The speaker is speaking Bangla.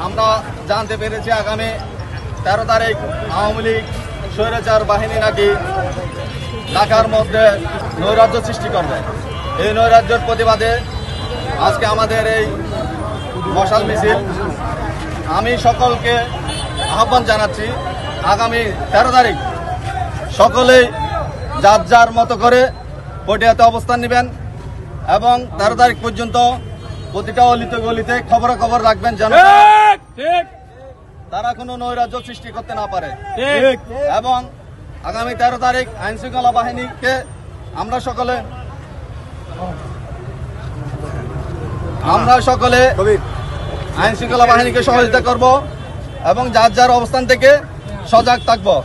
আমরা জানতে পেরেছি আগামী 13 তারিখ আওয়ামী লীগ স্বৈরাচার বাহিনী নাকি ঢাকার মধ্যে নৈরাজ্য সৃষ্টি করবে। এই নৈরাজ্যের প্রতিবাদে আজকে আমাদের এই মশাল মিছিল। আমি সকলকে আহ্বান জানাচ্ছি, আগামী 13 তারিখ সকলেই যার যার মতো করে পটিয়াতে অবস্থান নেবেন এবং 13 তারিখ পর্যন্ত প্রতিটা অলিতে গলিতে খবর রাখবেন যেন তারা কোনো নৈরাজ্য সৃষ্টি করতে না পারে। এবং আগামী 13 তারিখ আইনশৃঙ্খলা বাহিনীকে আমরা সকলে আইনশৃঙ্খলা বাহিনীকে সহযোগিতা করব এবং যার যার অবস্থান থেকে সজাগ থাকবো।